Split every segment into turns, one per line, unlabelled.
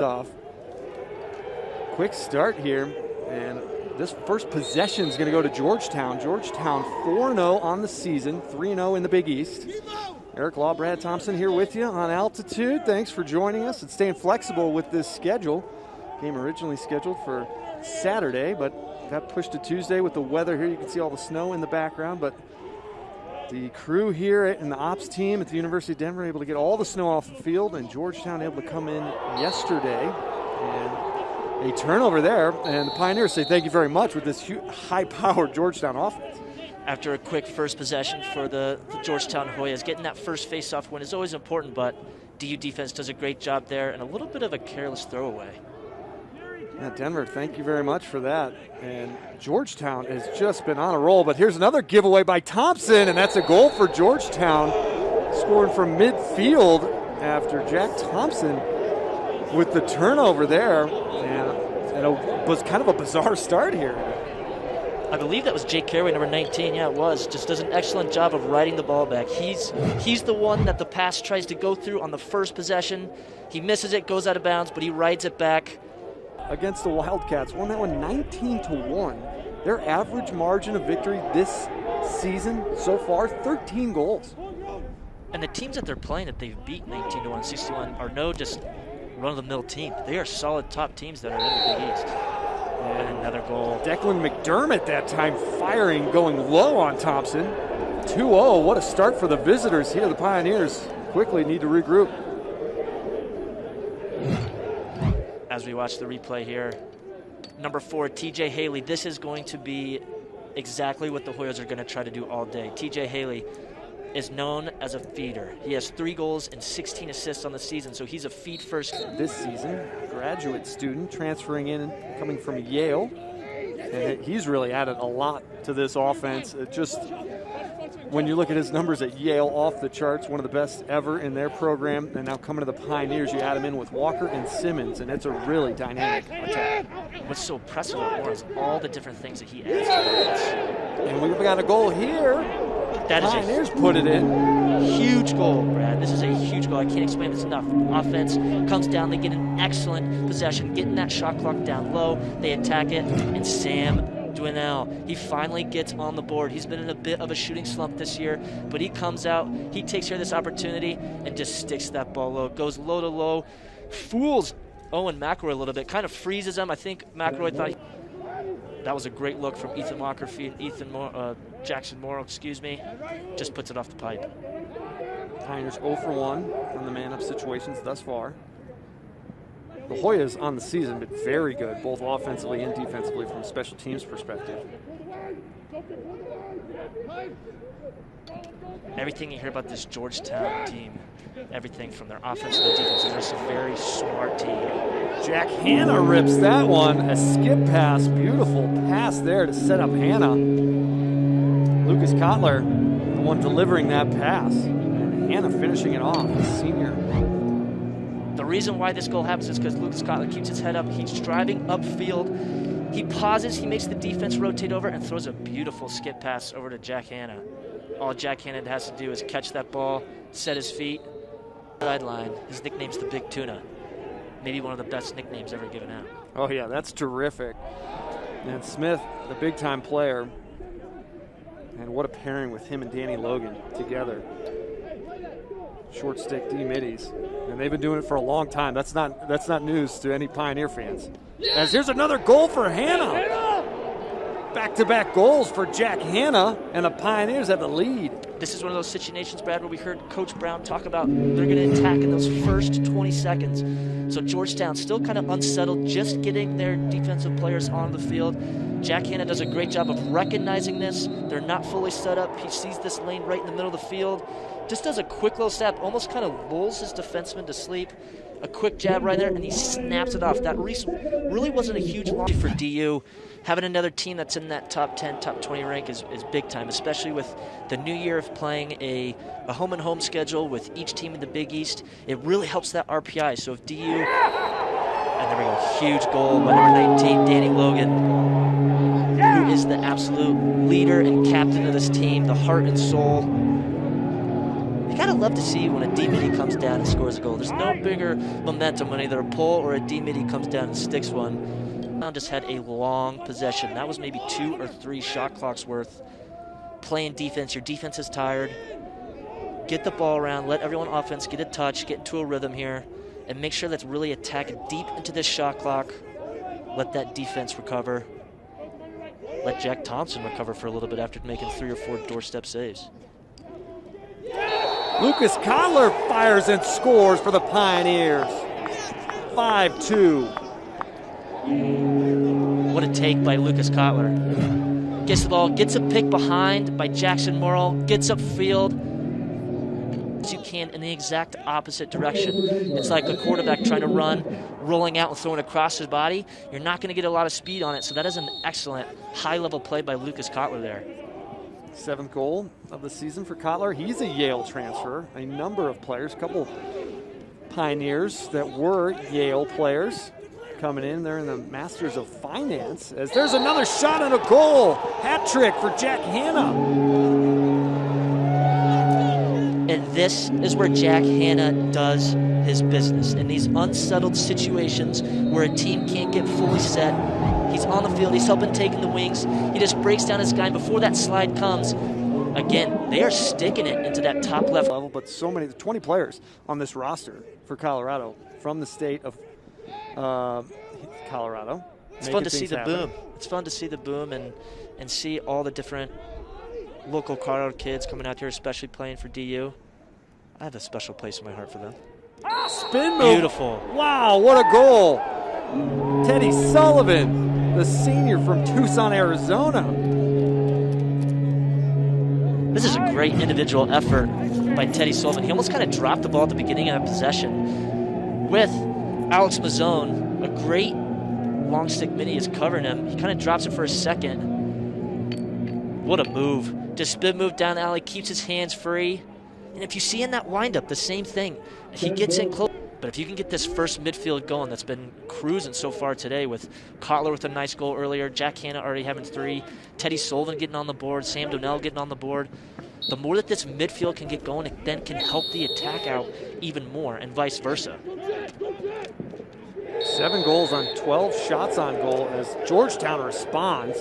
off. Quick start here, and this first possession is going to go to Georgetown. Georgetown 4-0 on the season, 3-0 in the Big East. Eric Law, Brad Thompson here with you on Altitude. Thanks for joining us and staying flexible with this schedule. Game originally scheduled for Saturday, but got pushed to Tuesday with the weather here. You can see all the snow in the background, but the crew here and the ops team at the University of Denver able to get all the snow off the field, and Georgetown able to come in yesterday. And a turnover there, and the Pioneers say thank you very much with this high-powered Georgetown offense.
After a quick first possession for the Georgetown Hoyas, getting that first face-off win is always important, but DU defense does a great job there, and a little bit of a careless throwaway.
Yeah, Denver, thank you very much for that. And Georgetown has just been on a roll, but here's another giveaway by Thompson, and that's a goal for Georgetown, scoring from midfield after Jack Thompson with the turnover there. And it was kind of a bizarre start here.
I believe that was Jake Carraway, number 19. Yeah, it was. Just does an excellent job of riding the ball back. He's the one that the pass tries to go through on the first possession. He misses it, goes out of bounds, but he rides it back.
Against the Wildcats, won that one 19-1. Their average margin of victory this season so far, 13 goals.
And the teams that they're playing that they've beat 19-1, 61 are no just run-of-the-mill team. They are solid top teams that are in the Big East. And another goal.
Declan McDermott that time firing, going low on Thompson. 2-0, what a start for the visitors here. The Pioneers quickly need to regroup.
As we watch the replay here, number 4, TJ Haley. This is going to be exactly what the Hoyas are going to try to do all day. TJ Haley is known as a feeder. He has 3 goals and 16 assists on the season, so he's a feed first.
This season, graduate student transferring in, coming from Yale. And he's really added a lot to this offense. It just, when you look at his numbers at Yale, off the charts, one of the best ever in their program. And now coming to the Pioneers, you add him in with Walker and Simmons, and it's a really dynamic attack.
What's so impressive about Moore is all the different things that he adds to this.
And we've got a goal here.
That is
Pioneers put it in.
Huge goal, Brad. This is a huge goal. I can't explain this enough. Offense comes down. They get an excellent possession, getting that shot clock down low. They attack it, and Sam Dwinell, he finally gets on the board. He's been in a bit of a shooting slump this year, but he comes out, he takes care of this opportunity, and just sticks that ball low. Goes low to low, fools Owen McElroy a little bit, kind of freezes him. I think McElroy thought that was a great look from Jackson Morrill, just puts it off the pipe.
Pioneers 0 for 1 on the man-up situations thus far. The Hoyas on the season been very good, both offensively and defensively from a special teams perspective.
Everything you hear about this Georgetown team, everything from their offense to their defense, they're just a very smart team.
Jack Hannah rips that one. A skip pass, beautiful pass there to set up Hannah. Lucas Kotler, the one delivering that pass. And Hannah finishing it off, the senior.
The reason why this goal happens is because Lucas Kotler keeps his head up. He's driving upfield. He pauses, he makes the defense rotate over, and throws a beautiful skip pass over to Jack Hannah. All Jack Hannah has to do is catch that ball, set his feet, sideline. His nickname's the Big Tuna. Maybe one of the best nicknames ever given out.
Oh, yeah, that's terrific. And Smith, the big-time player. And what a pairing with him and Danny Logan together. Short stick D-middies. And they've been doing it for a long time. That's not news to any Pioneer fans. As here's another goal for Hannah. Back-to-back goals for Jack Hannah, and the Pioneers have the lead.
This is one of those situations, Brad, where we heard Coach Brown talk about they're going to attack in those first 20 seconds. So Georgetown still kind of unsettled, just getting their defensive players on the field. Jack Hannah does a great job of recognizing this. They're not fully set up. He sees this lane right in the middle of the field. Just does a quick little step, almost kind of lulls his defenseman to sleep. A quick jab right there, and he snaps it off. That really wasn't a huge launch for DU. Having another team that's in that top 10, top 20 rank is big time, especially with the new year of playing a home-and-home schedule with each team in the Big East. It really helps that RPI. So if DU, and there we go, huge goal by number 19, Danny Logan, who is the absolute leader and captain of this team, the heart and soul. gotta love to see when a D-midi comes down and scores a goal. There's no bigger momentum when either a pull or a D-midi comes down and sticks one. Now just had a long possession. That was maybe 2 or 3 shot clocks worth. Playing defense, your defense is tired. Get the ball around, let everyone offense get a touch, get into a rhythm here, and make sure that's really attacking deep into this shot clock. Let that defense recover. Let Jack Thompson recover for a little bit after making 3 or 4 doorstep saves.
Lucas Kotler fires and scores for the Pioneers. 5-2.
What a take by Lucas Kotler. Gets the ball, gets a pick behind by Jackson Morrill, gets upfield. As you can in the exact opposite direction. It's like a quarterback trying to run, rolling out and throwing across his body. You're not going to get a lot of speed on it, so that is an excellent high-level play by Lucas Kotler there.
7th goal of the season for Kotler. He's a Yale transfer. A number of players, a couple Pioneers that were Yale players coming in. They're in the Masters of Finance. As there's another shot and a goal. Hat trick for Jack Hannah.
And this is where Jack Hannah does his business. In these unsettled situations where a team can't get fully set, he's on the field, he's helping taking the wings, he just breaks down his guy, and before that slide comes, again, they are sticking it into that top left
level. But so many, 20 players on this roster for Colorado from the state of Colorado.
It's fun to see the boom. It's fun to see the boom and see all the different local Colorado kids coming out here, especially playing for DU. I have a special place in my heart for them.
Spin move.
Beautiful.
Wow, what a goal. Teddy Sullivan, the senior from Tucson, Arizona.
This is a great individual effort by Teddy Sullivan. He almost kind of dropped the ball at the beginning of that possession. With Alex Mazzone, a great long stick mini is covering him. He kind of drops it for a second. What a move. Just spin move down the alley, keeps his hands free. And if you see in that windup, the same thing. He gets in close. But if you can get this first midfield going that's been cruising so far today with Kotler with a nice goal earlier, Jack Hannah already having 3, Teddy Sullivan getting on the board, Sam Donnell getting on the board. The more that this midfield can get going, it then can help the attack out even more and vice versa.
7 goals on 12 shots on goal as Georgetown responds.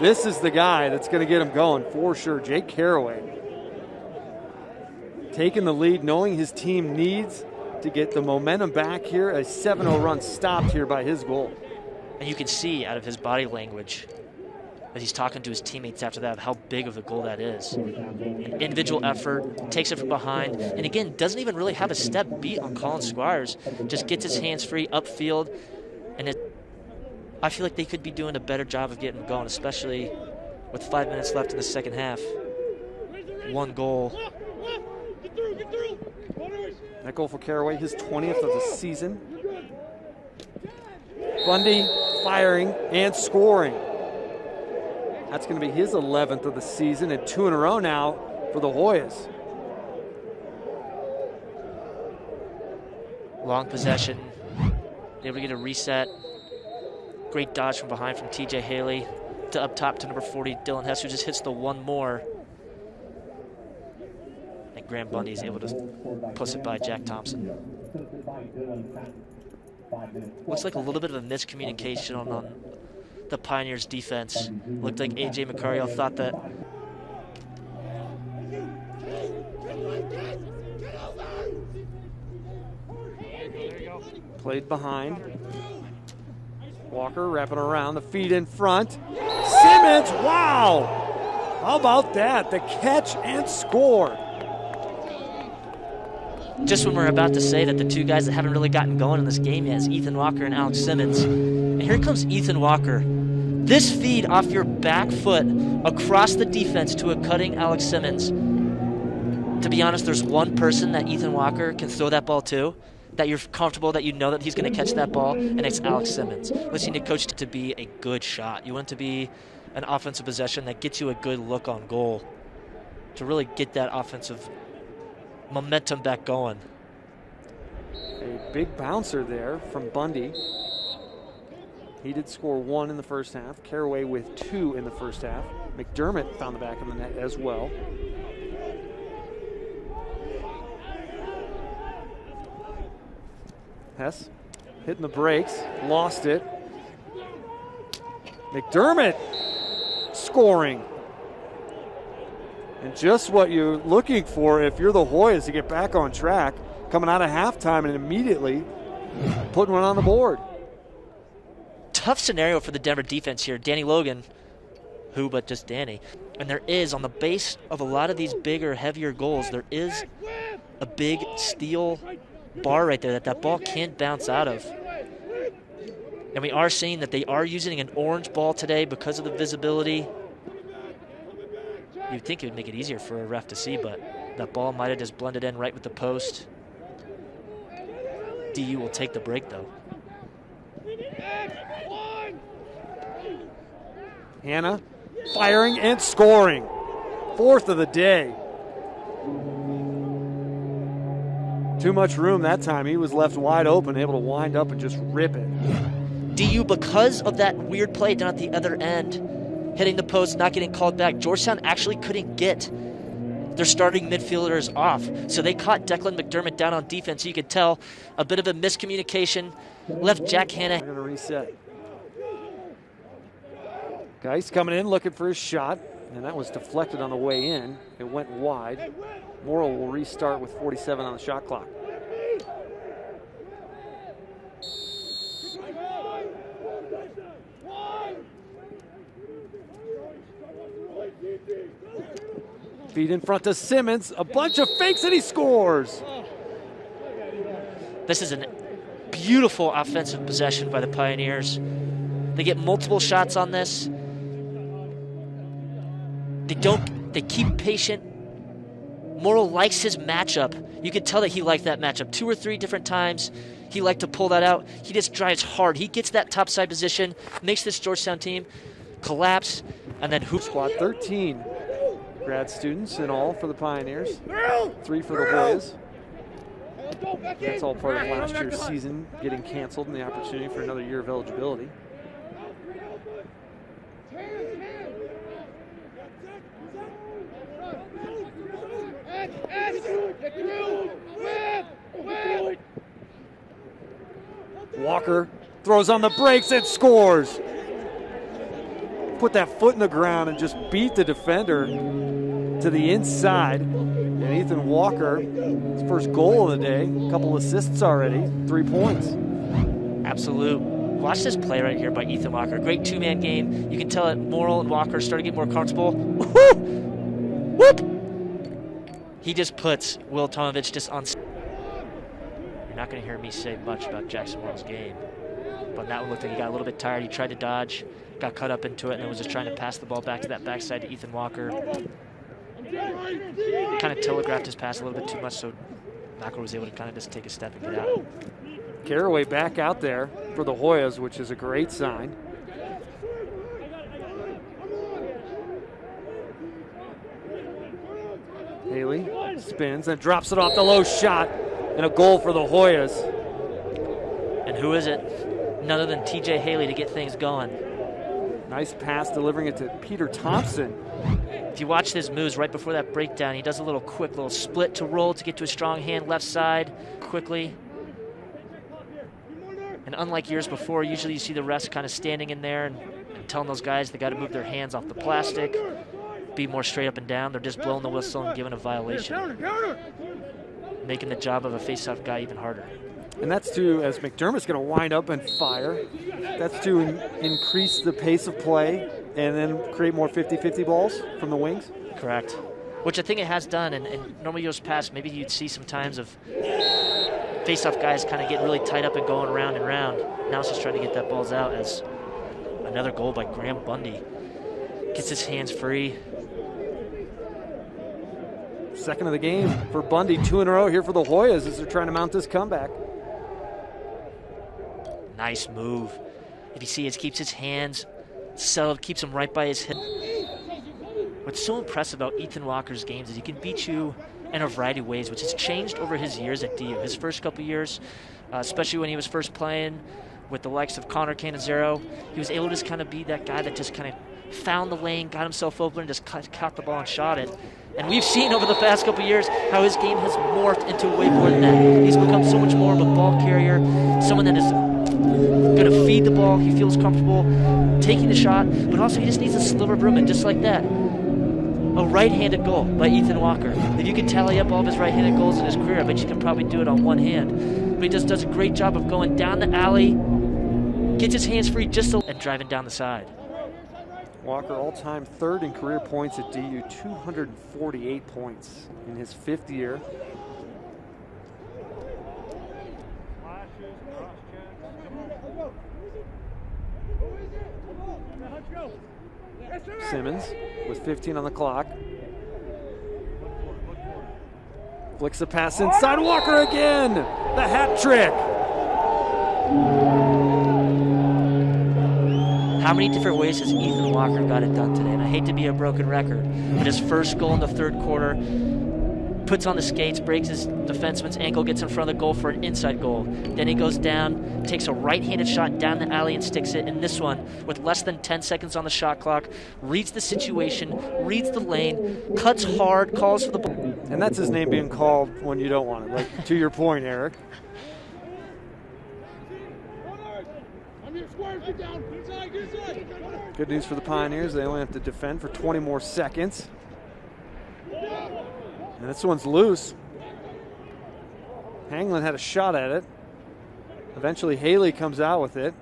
This is the guy that's going to get him going for sure. Jake Carraway taking the lead, knowing his team needs to get the momentum back here. A 7-0 run stopped here by his goal.
And you can see out of his body language as he's talking to his teammates after that how big of a goal that is. Individual effort, takes it from behind, and again, doesn't even really have a step beat on Colin Squires. Just gets his hands free upfield, and I feel like they could be doing a better job of getting going, especially with 5 minutes left in the second half. 1 goal.
That goal for Carraway, his 20th of the season. Bundy firing and scoring. That's going to be his 11th of the season and 2 in a row now for the Hoyas.
Long possession. Able to get a reset. Great dodge from behind from TJ Haley to up top to number 40, Dylan Hess, who just hits the 1 more. And Graham Bundy is able to push it by Jack Thompson. Looks like a little bit of a miscommunication on the Pioneers defense. Looked like AJ Macario thought that.
Played behind. Walker wrapping around, the feet in front. Simmons, wow! How about that? The catch and score.
Just when we're about to say that the 2 guys that haven't really gotten going in this game yet is Ethan Walker and Alex Simmons. And here comes Ethan Walker. This feed off your back foot across the defense to a cutting Alex Simmons. To be honest, there's one person that Ethan Walker can throw that ball to, that you're comfortable, that you know that he's going to catch that ball, and it's Alex Simmons. Listening to coach to be a good shot. You want it to be an offensive possession that gets you a good look on goal to really get that offensive momentum back going.
A big bouncer there from Bundy. He did score 1 in the first half. Carraway with 2 in the first half. McDermott found the back of the net as well. Hess hitting the brakes, lost it. McDermott scoring. And just what you're looking for if you're the Hoyas to get back on track, coming out of halftime and immediately putting one on the board.
Tough scenario for the Denver defense here. Danny Logan, who but just Danny. And there is, on the base of a lot of these bigger, heavier goals, there is a big steel bar right there that ball can't bounce out of. And we are seeing that they are using an orange ball today because of the visibility. You'd think it would make it easier for a ref to see, but that ball might have just blended in right with the post. DU will take the break, though.
Hannah firing and scoring. Fourth of the day. Too much room that time. He was left wide open, able to wind up and just rip it.
DU, because of that weird play down at the other end, hitting the post, not getting called back, Georgetown actually couldn't get their starting midfielders off. So they caught Declan McDermott down on defense. You could tell a bit of a miscommunication. Left Jack Hannah.
They're going to reset. Geist coming in, looking for his shot, and that was deflected on the way in. It went wide. Morrill will restart with 47 on the shot clock. Feed in front to Simmons, a bunch of fakes, and he scores.
This is a beautiful offensive possession by the Pioneers. They get multiple shots on this. They keep patient. Morrill likes his matchup. You could tell that he liked that matchup 2 or 3 different times. He liked to pull that out. He just drives hard. He gets that topside position, makes this Georgetown team collapse, and then hoop
squad. 13 grad students in all for the Pioneers. 3 for the Hoyas. That's all part of last year's season getting canceled and the opportunity for another year of eligibility. Walker throws on the brakes and scores. Put that foot in the ground and just beat the defender to the inside. And Ethan Walker, his first goal of the day, a couple assists already, 3 points.
Absolute. Watch this play right here by Ethan Walker. Great two-man game. You can tell that Morrill and Walker started to get more comfortable. Whoop! He just puts Will Tomovich just on. You're not going to hear me say much about Jackson Morrill's game. But that one looked like he got a little bit tired. He tried to dodge, got cut up into it, and then was just trying to pass the ball back to that backside to Ethan Walker. Kind of telegraphed his pass a little bit too much, so Walker was able to kind of just take a step and get out.
Carraway back out there for the Hoyas, which is a great sign. Haley spins and drops it off the low shot, and a goal for the Hoyas.
And who is it? None other than TJ Haley to get things going.
Nice pass, delivering it to Peter Thompson.
If you watch his moves right before that breakdown, he does a little quick little split to roll to get to a strong hand left side quickly. And unlike years before, usually you see the refs kind of standing in there and telling those guys they got to move their hands off the plastic, be more straight up and down. They're just blowing the whistle and giving a violation, making the job of a face-off guy even harder.
And that's to, as McDermott's going to wind up and fire, that's to increase the pace of play and then create more 50-50 balls from the wings?
Correct. Which I think it has done, and normally years past, maybe you'd see some times of face-off guys kind of getting really tight up and going round and round. Now it's just trying to get that balls out as another goal by Graham Bundy. Gets his hands free.
Second of the game for Bundy, 2 in a row here for the Hoyas as they're trying to mount this comeback.
Nice move. If you see, it keeps his hands settled, keeps him right by his hip. What's so impressive about Ethan Walker's games is he can beat you in a variety of ways, which has changed over his years at DU. His first couple years, especially when he was first playing with the likes of Connor Cannizzaro, he was able to just kind of be that guy that just kind of found the lane, got himself open, and just caught the ball and shot it. And we've seen over the past couple of years how his game has morphed into way more than that. He's become so much more of a ball carrier, someone that is going to feed the ball. He feels comfortable taking the shot, but also he just needs a sliver of room, and just like that, a right-handed goal by Ethan Walker. If you could tally up all of his right-handed goals in his career, I bet you can probably do it on one hand. But he just does a great job of going down the alley, gets his hands free and driving down the side.
Walker all-time third in career points at DU, 248 points in his 5th year. Simmons with 15 on the clock. Flicks a pass inside. Walker again! The hat trick!
How many different ways has Ethan Walker got it done today? And I hate to be a broken record, but his first goal in the 3rd quarter, puts on the skates, breaks his defenseman's ankle, gets in front of the goal for an inside goal. Then he goes down, takes a right-handed shot down the alley and sticks it. And this one, with less than 10 seconds on the shot clock, reads the situation, reads the lane, cuts hard, calls for the ball.
And that's his name being called when you don't want it, like to your point, Eric. Good news for the Pioneers, they only have to defend for 20 more seconds. And this one's loose. Hanglin had a shot at it. Eventually Haley comes out with it.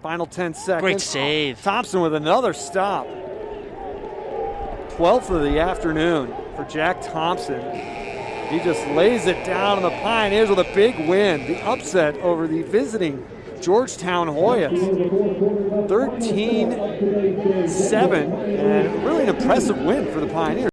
Final 10 seconds.
Great save.
Thompson with another stop. 12th of the afternoon for Jack Thompson. He just lays it down, and the Pioneers with a big win. The upset over the visiting Georgetown Hoyas. 13-7, and really an impressive win for the Pioneers.